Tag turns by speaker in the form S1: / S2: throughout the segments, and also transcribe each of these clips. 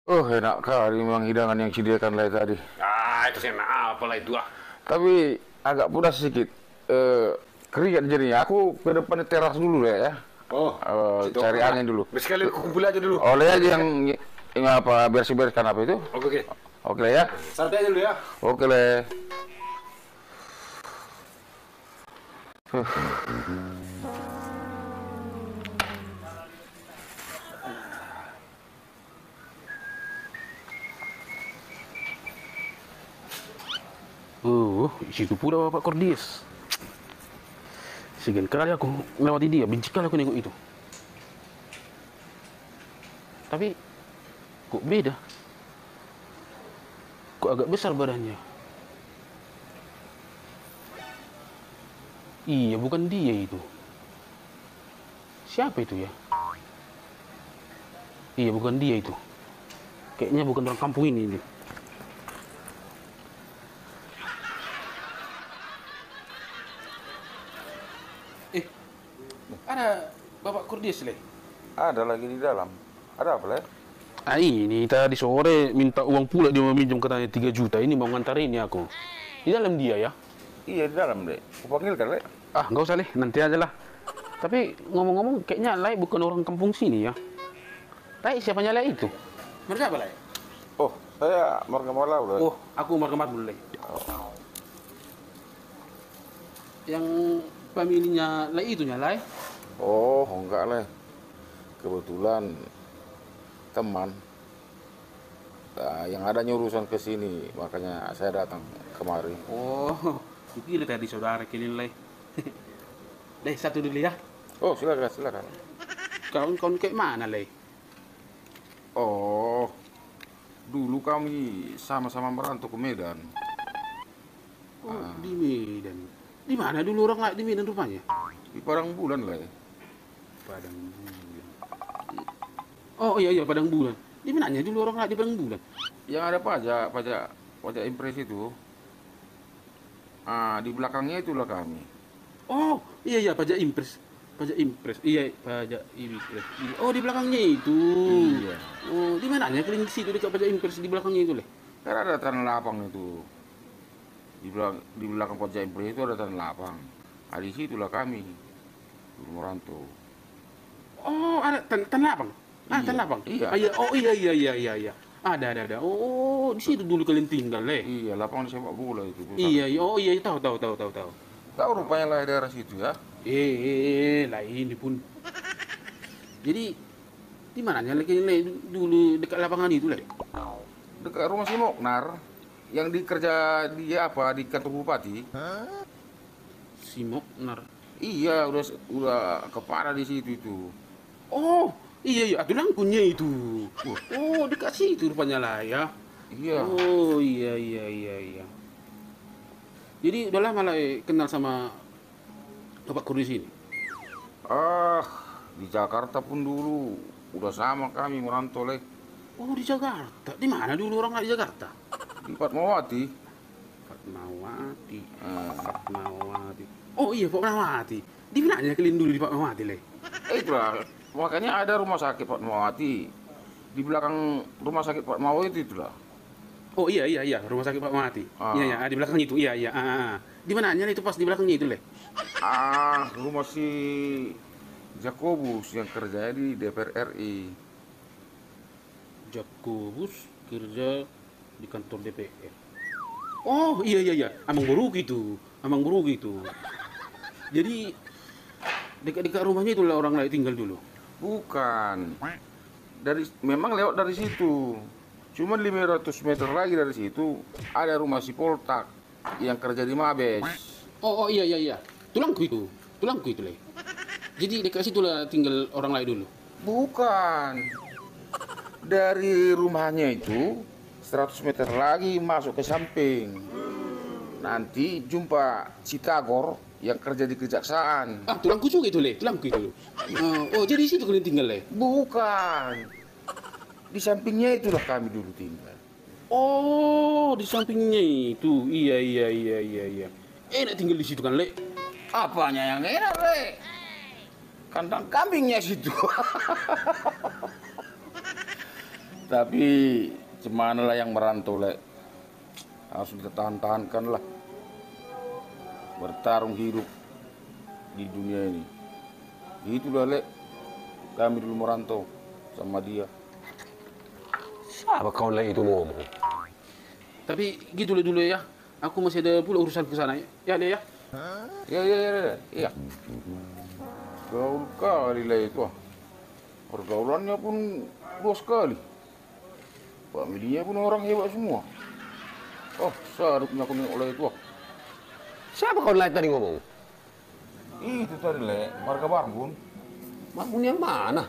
S1: Oh, enak kali memang hidangan yang disediakan Lai tadi.
S2: Ah, itu enak apalah itu ah.
S1: Tapi agak pudas sedikit. Eh, Keringat jadinya. Aku ke depan teras dulu ya.
S2: Oh, situ
S1: Cari
S2: apa?
S1: angin dulu.
S2: Sekali kumpul aja dulu.
S1: Oleh aja yang apa bersih-bersihkan apa itu.
S2: Oke, oke.
S1: Oke lah ya.
S2: Santai aja dulu ya.
S1: Oke lah.
S3: Situ pula Bapak Kordies. Segan kali aku melewati dia, benci kali aku nengok itu. Tapi, kok beda? Kok agak besar badannya? Iya, bukan dia itu. Siapa itu ya? Iya, bukan dia itu. Kayaknya bukan orang kampung ini. Ada Bapak Kurdies, Le?
S1: Ada lagi di dalam. Ada apa lah?
S3: Ini tadi sore minta uang pula dia meminjam katanya 3 juta. Ini mau ngantarin ya aku. Di dalam dia ya?
S1: Iya di dalam deh. Aku panggil kan Le?
S3: Ah, nggak usah, Le. Nanti aja lah. Tapi ngomong-ngomong kayaknya Le bukan orang kampung sini ya. Le, siapanya Le itu? Mereka apa, Le?
S1: Oh, saya Marga Malau.
S3: Oh, aku Umar Kemat dulu, Le. Yang pemilinya Le itunya, Le?
S1: Oh, enggak lah. Kebetulan teman yang ada nyurusan ke sini, makanya saya datang kemari.
S3: Oh, dipilih tadi saudara kilin, Le. Le, satu dulu ya.
S1: Oh, silakan, silakan.
S3: Kawan-kawan kayak mana, Le?
S1: Oh, dulu kami sama-sama merantau ke Medan.
S3: Oh, di Medan. Di mana dulu orang lain di Medan rupanya?
S1: Di Padang Bulan lah ya.
S3: Padang Bulan. Oh iya Padang Bulan. Di mananya dulu orang lain di Padang Bulan?
S1: Yang ada pajak impres itu. Di belakangnya itulah kami.
S3: Oh iya pajak impres. Pajak impres. Iya pajak impres. Oh di belakangnya itu.
S1: Iya.
S3: Oh di mananya klinik situ dekat pajak impres di belakangnya itu, Le?
S1: Kan ada tanah lapang itu. Di belakang pajak impres itu ada tanah lapang. Di situlah kami dulu merantau.
S3: Oh ada tanah lapang. Ah
S1: Iya,
S3: tanah lapang.
S1: iya.
S3: Ah, iya. Oh iya. Ada. Oh di situ dulu kalian tinggal, Le.
S1: Iya, lapangan sepak bola itu.
S3: Iya. Oh iya tahu.
S1: Tahu rupanya lah daerah situ ya.
S3: Lah ini pun. Jadi di mananya Le dulu dekat lapangan itu, Le?
S1: Dekat rumah si Moknar yang dikerja dia apa di kantor bupati.
S3: Simok Nar.
S1: Iya, udah kepala di situ itu.
S3: Oh, iya, itu langkunya itu. Oh, dekat situ rupanya lah ya.
S1: Iya.
S3: Oh, iya. Jadi udah lama lah kenal sama Bapak Kurdis ini.
S1: Di Jakarta pun dulu udah sama kami merantau leh.
S3: Oh, di Jakarta. Di mana dulu orang lah di Jakarta?
S1: Di Fatmawati.
S3: Fatmawati.
S1: Ah,
S3: Fatmawati. Oh iya, Fatmawati. Di mananya kalian dulu di Fatmawati, Le?
S1: itulah makanya ada rumah sakit Fatmawati. Di belakang rumah sakit Fatmawati itulah.
S3: Oh iya, rumah sakit Fatmawati.
S1: Ah.
S3: Iya, di belakang itu. Iya. Di mananya itu pas di belakangnya itu, Le?
S1: Rumah si Jakobus yang kerjanya di DPR RI.
S3: Jakobus kerja di kantor DPR. Oh iya, Amang Borugi itu. Jadi dekat-dekat rumahnya itulah orang lain tinggal dulu.
S1: Bukan. Memang lewat dari situ. Cuma 500 meter lagi dari situ ada rumah si Poltak yang kerja di Mabes.
S3: Oh iya. Tulangku itu, Le. Jadi dekat situ lah tinggal orang lain dulu.
S1: Bukan. Dari rumahnya itu 100 meter lagi masuk ke samping. Nanti jumpa si Tagor yang kerja di kejaksaan.
S3: Tulangku juga itu, Le. Tulangku itu. Oh jadi situ kalian tinggal, Le?
S1: Bukan. Di sampingnya itulah kami dulu tinggal.
S3: Oh di sampingnya itu. Iya. Enak tinggal di situ kan, Le?
S1: Apanya yang enak, Le? Kandang kambingnya situ. Tapi gimana lah yang merantau, Lek? Harus kita tahan-tahankan lah. Bertarung hidup di dunia ini. Itulah, Lek. Kami dulu merantau sama dia.
S2: Siapa kawan lain itu ngomong?
S3: Tapi gitu dulu ya. Aku masih ada pula urusan ke sana ya. Ya, Le ya.
S1: Iya. Gaul kali lah itu. Pergaulannya pun luas sekali. Familinya pun orang hebat semua. Oh, seharusnya aku nengok lah itu.
S2: Siapa kawan lain tadi ngomong?
S1: Itu tadi, Lek. Marga Barbun.
S2: Barbun yang mana?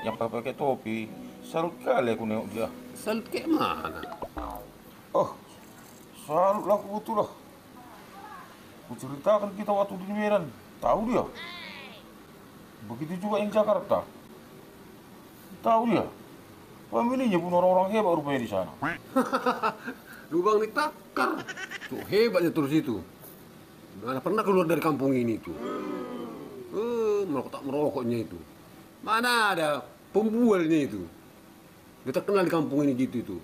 S1: Yang pakai topi. Salut kali aku nengok dia.
S2: Salut kayak mana?
S1: Oh, salut lah aku betul lah. Aku ceritakan kita waktu di Medan. Tahu dia. Begitu juga yang Jakarta. Tahu dia. Familinya pun orang-orang hebat rupanya di sana.
S2: Lubang ditakar. Tuh hebatnya terus itu. Mana pernah keluar dari kampung ini tuh. Merokok tak merokoknya itu. Mana ada pembualnya itu. Dia terkenal di kampung ini gitu itu.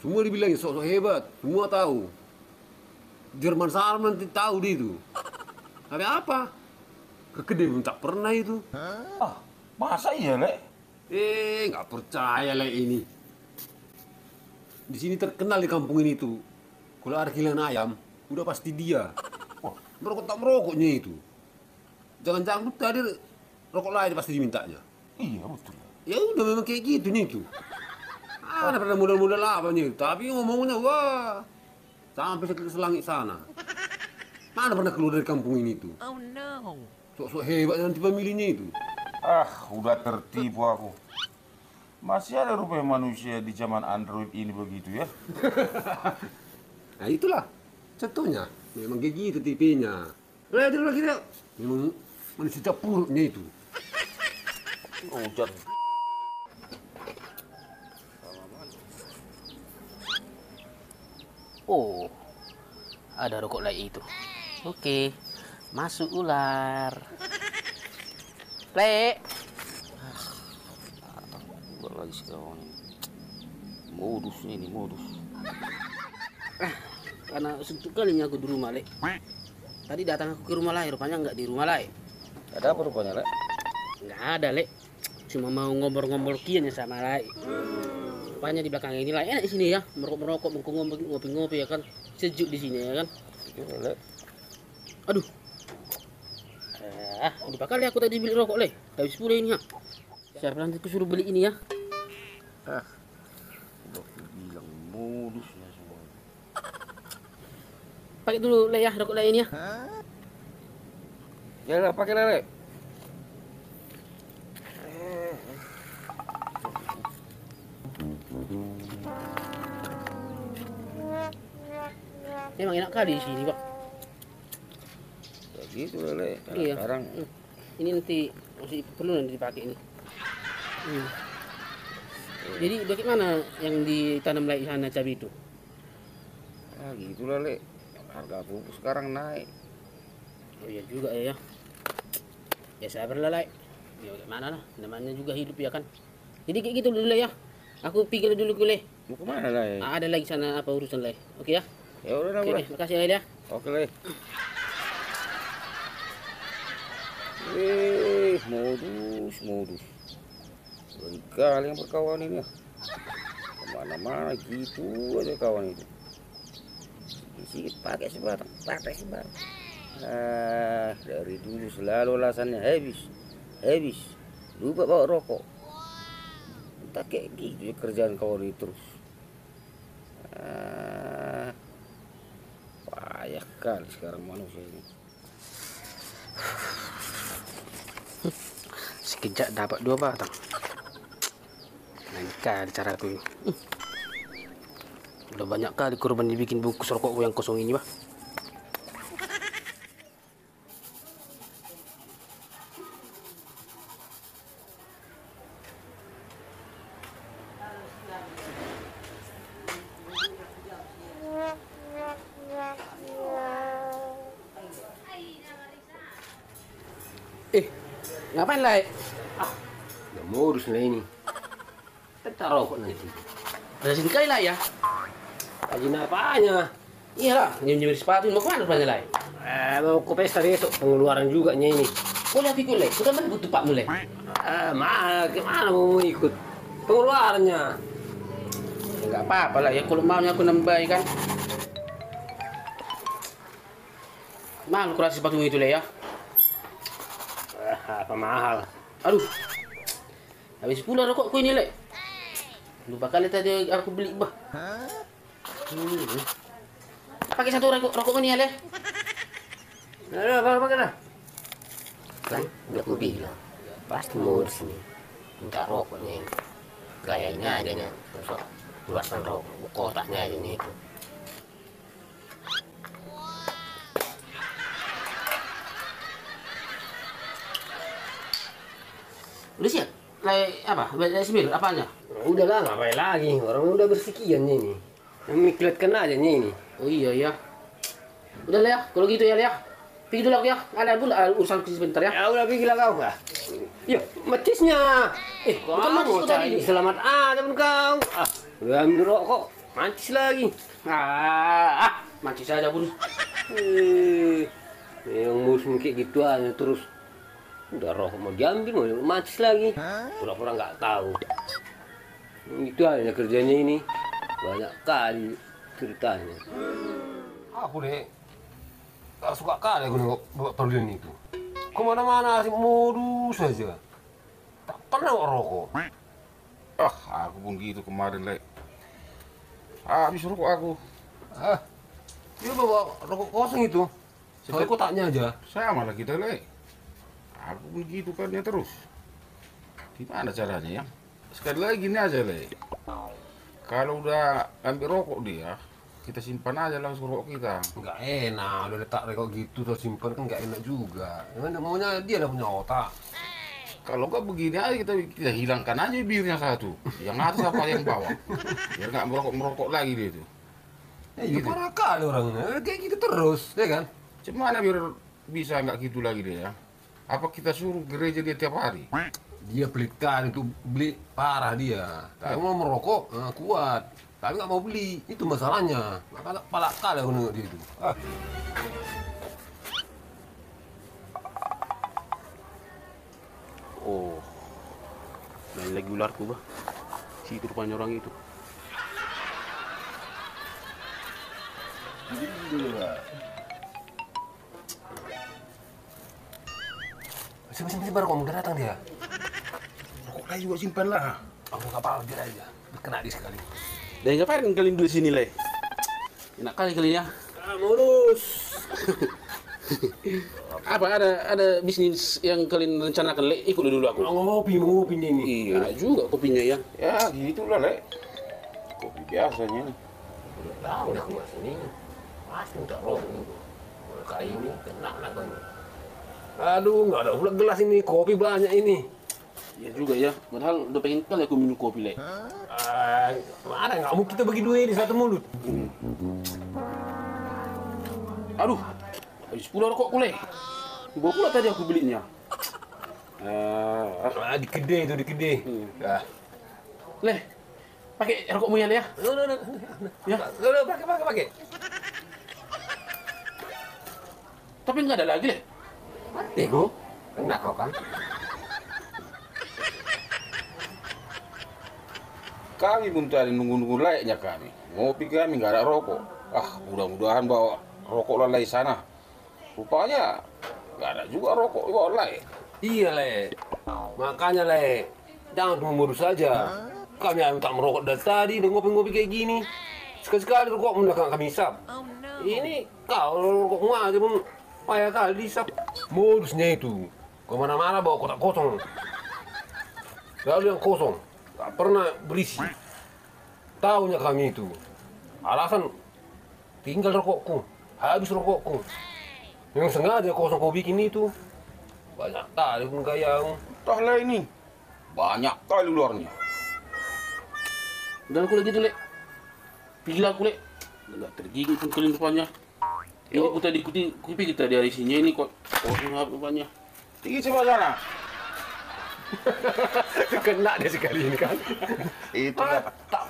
S2: Semua dibilangin sok-sok hebat. Semua tahu. Jerman Salman nanti tahu dia itu. Tapi apa? Kekede belum tak pernah itu.
S1: Ah, masa iya, Lek?
S2: Nggak percaya lah ini. Di sini terkenal di kampung ini tuh. Kalau ada kehilangan ayam, udah pasti dia. Wah, merokok tak merokoknya itu. Jangan-jangan tadi rokok lain pasti dimintanya.
S1: Iya, betul.
S2: Ya udah memang kayak gitu nih tuh. Ada pada modal-modal apa nih, tapi ngomongnya wah sampai selangit sana. Mana pernah keluar dari kampung ini tuh?
S4: Oh no.
S2: Sok-sok hebat nanti pemilihnya itu.
S1: Ah, udah tertipu aku. Masih ada rupanya manusia di zaman Android ini begitu ya?
S2: Nah itulah contohnya. Memang kayak gitu tipenya. Lihat dulu lagi dia. Memang manusia capurnya itu.
S1: Hujan.
S4: Oh, ada rokok lagi itu. Oke, masuk ular. Le. Buat lagi sekarang ini. Modus ini, modus. Karena sentuh kalinya aku di rumah, Le. Tadi datang aku ke rumah lain, rupanya nggak di rumah lain.
S1: Ada apa rupanya, Lek?
S4: Nggak ada, Le. Cuma mau ngobrol-ngobrol kian ya sama Lai. Rupanya di belakang ini Lai enak di sini ya, merokok-merokok, ngopi-ngopi ya kan. Sejuk di sini ya kan.
S1: Iya, Lek.
S4: Aduh. Udah bakal ya aku tadi beli rokok, Le. Habis pula ini ya. Siapa nanti aku suruh beli ini ya?
S1: Udah aku bilang modusnya semua.
S4: Pakai dulu, Le ya, rokok Le ini ya.
S1: Ya lah, pakai Lek.
S4: Memang enak kali di sini, Pak.
S1: Ya gitu, Lek.
S4: Iya.
S1: Sekarang
S4: Ini nanti masih perlu nanti dipakai ini. Jadi bagaimana yang ditanam lagi sana cabai itu?
S1: ya gitulah, Lek. Harga pupuk sekarang naik.
S4: Oh iya juga ya. Ya sabarlah, Le. Ya gimana lah, namanya juga hidup ya kan. Jadi kayak gitu dulu, Le ya. Aku pikir dulu, Le.
S1: Mau kemana, Lek?
S4: Ada lagi sana apa urusan, Le? Oke ya.
S1: Ya udah,
S4: Oke,
S1: udah.
S4: Le. Makasih, Le ya.
S1: Oke, Lek. Modus. Kali yang berkawan ini ya. Kemana-mana gitu aja kawan itu. Sedikit pakai sebatang. Dari dulu selalu alasannya habis. Lupa bawa rokok. Entah kayak gitu ya kerjaan kawan itu terus. Payah kali sekarang manusia ini.
S4: Sekejap dapat 2 batang. Lain kali cara aku ini. Udah banyak kali korban dibikin bungkus rokokku yang kosong ini, Bah.
S2: Eh,
S4: Ngapain, Le?
S2: udah modus lah ini. tak rokok nanti.
S4: Rajin kali lah ya.
S2: Rajin apanya?
S4: Iyalah, nyemir sepatu mau kemana rupanya lah?
S2: Mau ke pesta besok, pengeluaran juga ini.
S4: Kau lihat ikut lek, sudah mana butuh pak mulai?
S2: Gimana mau ikut? Pengeluarannya.
S4: Enggak apa-apa lah ya, kalau maunya aku nambah kan. Mahal kurang sepatu itu lah ya.
S2: Apa mahal?
S4: Aduh, habis pula rokokku ini lek. Lupa kali tadi aku beli bah. Pakai satu rokok ini ya lek.
S2: Nah, apa kena? Kan udah aku bilang pasti mau sini minta rokoknya ini. Gayanya aja nih, terus keluarkan rokok, kotaknya aja nih itu.
S4: Udah siap? Lek apa? Lek semir apanya?
S2: Udah lah, ngapain lagi? Orang udah bersekian nih. Yang mikletkan aja nih ini.
S4: Oh iya ya. Udah lah ya, kalau gitu ya ya. Pergi dulu aku ya, ada pun urusan sebentar ya.
S2: Ya udah pergi lah kau nggak? Yuk, macisnya.
S4: Bukan macis
S2: mau
S4: itu tadi.
S2: cari selamat aja pun kau. Udah ambil rokok, macis lagi.
S4: Macis saja pun.
S2: Yang musim kayak gitu aja terus. Udah rokok mau diambil, mau macis lagi. Pura-pura nggak tahu. Itu aja kerjanya ini. Banyak kali ceritanya. Aku deh. Gak suka kali aku nengok Bapak Perlin itu. Kemana-mana sih modus saja. Tak pernah rokok.
S1: Aku pun gitu kemarin, Lek. Habis rokok aku.
S2: Dia bawa rokok kosong itu. Soalnya kotaknya aja.
S1: Sama lah kita, Lek. Aku pun gitu kan ya terus. Gimana caranya ya? Sekali lagi gini aja, Lek. Kalau udah ambil rokok dia, kita simpan aja langsung rokok kita.
S2: Nggak enak, udah letak rokok gitu terus simpan kan nggak enak juga. Memang maunya dia udah punya otak.
S1: Kalau nggak begini aja kita hilangkan aja birnya satu. Yang atas apa yang bawah. Biar nggak merokok lagi dia itu.
S2: Iya gitu. Parah kali orangnya, kayak gitu terus, ya kan?
S1: Gimana biar bisa nggak gitu lagi dia ya? Apa kita suruh gereja dia tiap hari?
S2: Dia pelit kali itu beli parah dia. Kalau mau merokok kuat, tapi nggak mau beli. Itu masalahnya. Makanya palak kali aku nengok dia itu.
S3: Oh, main lagi ularku bah. Situ rupanya orang itu.
S2: Masih baru kamu udah datang dia.
S1: Rokok kayu juga simpan lah.
S2: Aku nggak apa-apa biar aja. Kena di sekali.
S3: Dan ngapain kalian dulu sini le? Enak kali kalian ya.
S2: Mulus.
S3: Apa ada bisnis yang kalian rencanakan le? Ikut dulu aku.
S2: Mau ngopi ini.
S3: Iya juga kopinya ya.
S1: Ya gitulah, Lek. Kopi biasanya.
S2: Udah tahu dah kemas ini. Pasti udah rokok. Kali ini kena lagi. Aduh, nggak ada pula gelas ini. Kopi banyak ini.
S3: Ya juga ya. Padahal udah pengen kali aku minum kopi le.
S2: Mana nggak mau kita bagi dua di satu mulut.
S3: Aduh, habis pula rokokku le. Bawa pula tadi aku belinya.
S2: Di kedai itu di kedai.
S3: Le, pakai rokokmu ya le ya.
S2: Ya, pakai.
S3: Tapi nggak ada lagi le.
S2: Mati kok. Kena kau kan.
S1: Kami pun tadi nunggu-nunggu layaknya kami. Ngopi kami nggak ada rokok. Mudah-mudahan bawa rokok lalai sana. Rupanya nggak ada juga rokok bawa lalai.
S2: Iya le. Makanya le. Jangan cuma modus saja. Kami tak merokok dari tadi dan ngopi-ngopi kayak gini. Sekali-sekali rokok mendagang kami hisap. Ini kau rokokmu aja pun payah kali dihisap. Modusnya itu. Kemana-mana bawa kotak kosong. Lalu yang kosong. Gak pernah berisi. Tahunya kami itu. Alasan tinggal rokokku. Habis rokokku. Yang sengaja kosong kau bikin itu. Banyak kali pun kayak.
S1: Entahlah ini. Banyak kali luarnya.
S3: Udah aku lagi tuh le. Pilih aku le. Nggak tergigit pun kalian rupanya. Ini aku tadi kupi kita dari sini ini kok. Kosong rupanya.
S1: Tinggi coba sana.
S2: Kena dia sekali ini kan.
S1: Itu
S2: Tak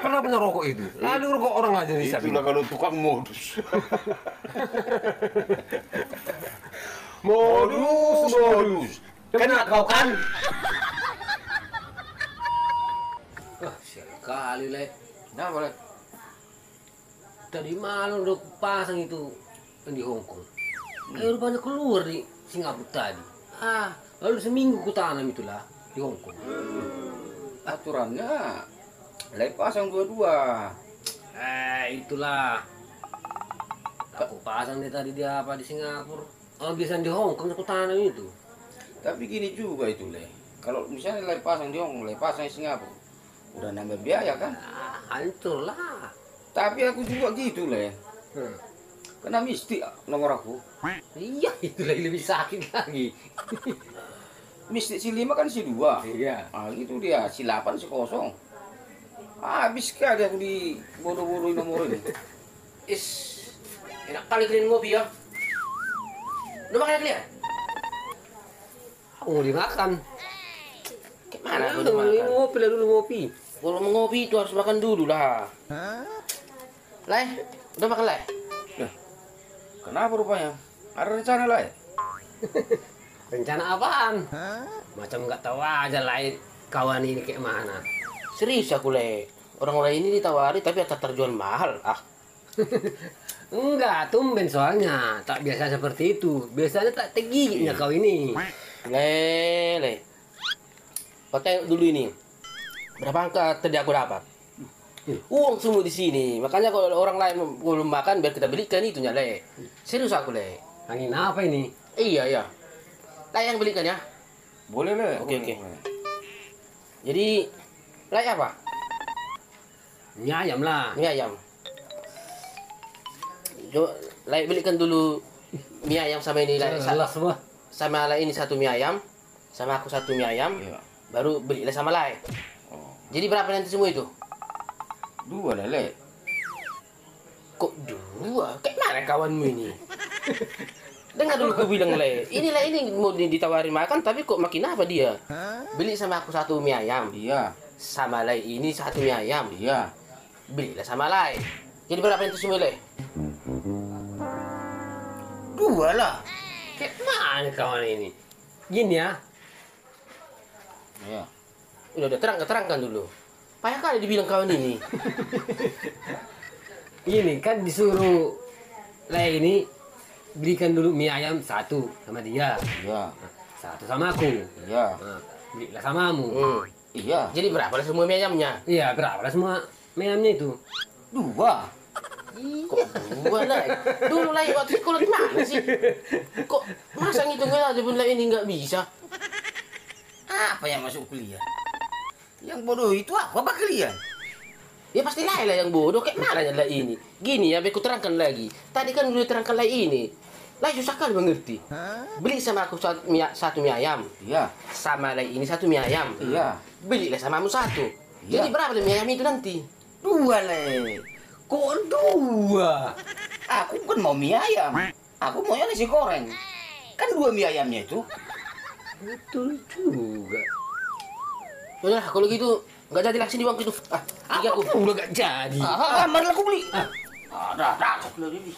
S2: pernah punya rokok itu. Lalu rokok orang aja nih.
S1: itulah kalau tukang modus.
S2: Modus.
S1: Kena kau kan?
S2: Wah, sekali Le.
S1: Nah, boleh.
S2: Tadi malam udah pasang itu di Hong Kong. Rupanya keluar di Singapura tadi. Lalu seminggu ku tanam itulah di Hong Kong.
S1: Aturannya lepas yang dua-dua.
S2: Itulah. Aku pasang dia tadi di Singapura. Kalau biasa di Hong Kong aku tanam itu.
S1: Tapi gini juga itu, Le. Kalau misalnya lepas yang di Hong Kong, lepas yang Singapura, udah nambah biaya kan?
S2: Hancur lah.
S1: Tapi aku juga gitu, Le. Kena mistik nomor aku.
S2: Iya, itu lebih sakit lagi.
S1: Mistik si 5 kan si 2.
S2: Iya.
S1: Gitu dia, si 8 si 0. Habis kali aku di bodoh-bodohin nomor ini.
S4: Enak kali kalian ngopi ya. Udah makan kalian?
S2: Aku mau dimakan.
S4: Gimana aku
S2: Dulu
S4: makan?
S2: ngopi lah dulu ngopi.
S4: Kalau mau ngopi itu harus makan dulu lah. Lai, udah makan lai?
S1: Kenapa rupanya? Ada rencana lain?
S2: Rencana apaan? Macam nggak tahu aja lain kawan ini kayak mana.
S4: Serius aku le. Orang lain ini ditawari tapi tak terjual mahal.
S2: Enggak, tumben soalnya. Tak biasa seperti itu. Biasanya tak tegignya kau ini.
S4: Le. Kau tengok dulu ini. Berapa angka tadi aku dapat? Uang semua di sini. Makanya kalau orang lain belum makan biar kita belikan itunya le. Serius aku le.
S2: Angin apa ini?
S4: Iya. Lai yang belikan ya.
S1: Boleh, Le.
S4: Oke. Jadi lai apa?
S2: Mie ayam lah.
S4: Mie ayam. Coba lai belikan dulu mie ayam sama ini lai.
S2: Jelas semua.
S4: Sama lai ini satu mie ayam. Sama aku satu mie ayam.
S1: Iya.
S4: Baru belilah sama lai.
S1: Oh,
S4: Jadi berapa nanti semua itu?
S1: 2 lah, Le.
S4: Kok 2? Kayak mana kawanmu ini? Dengar dulu aku bilang le. Inilah ini mau ditawarin makan tapi kok makin apa dia? Beli sama aku satu mie ayam.
S1: Iya.
S4: Sama lai ini satu mie ayam.
S1: Iya.
S4: Belilah sama lai. Jadi berapa itu semua le?
S1: 2 lah.
S2: Kayak mana kawan ini? Gini ya.
S1: Iya.
S4: Udah terangkan dulu. Payah kali dibilang kawan ini.
S2: Gini kan disuruh lah ini belikan dulu mie ayam satu sama dia.
S1: Iya.
S2: Satu sama aku.
S1: Iya.
S2: Nah, belilah samamu.
S1: Iya.
S4: Jadi berapa lah semua mie ayamnya?
S2: Iya, berapa lah semua mie ayamnya itu?
S1: 2.
S4: Kok 2 lah? Dulu lah waktu sekolah gimana sih? Kok masa ngitungnya aja pun lah ini nggak bisa?
S1: Apa yang masuk kuliah? Yang bodoh itu apa kalian?
S4: Ya pasti lah yang bodoh. Kayak mana lah ini? Gini ya, aku terangkan lagi. Tadi kan udah terangkan lah ini. Lah susah kali mengerti. Beli sama aku satu mie ayam.
S1: Iya.
S4: Sama lah ini satu mie ayam.
S1: Iya.
S4: Belilah samamu satu.
S1: Iya.
S4: Jadi berapa lah mie ayam itu nanti?
S1: 2, Le.
S2: Kok 2?
S1: Aku bukan mau mie ayam. Aku maunya nasi goreng. Kan 2 mie ayamnya itu.
S2: Betul juga.
S4: Udah kalau gitu nggak jadi lah sini uang itu. Tiga aku.
S2: Udah gak jadi.
S1: Mari aku beli. Dah, aku beli.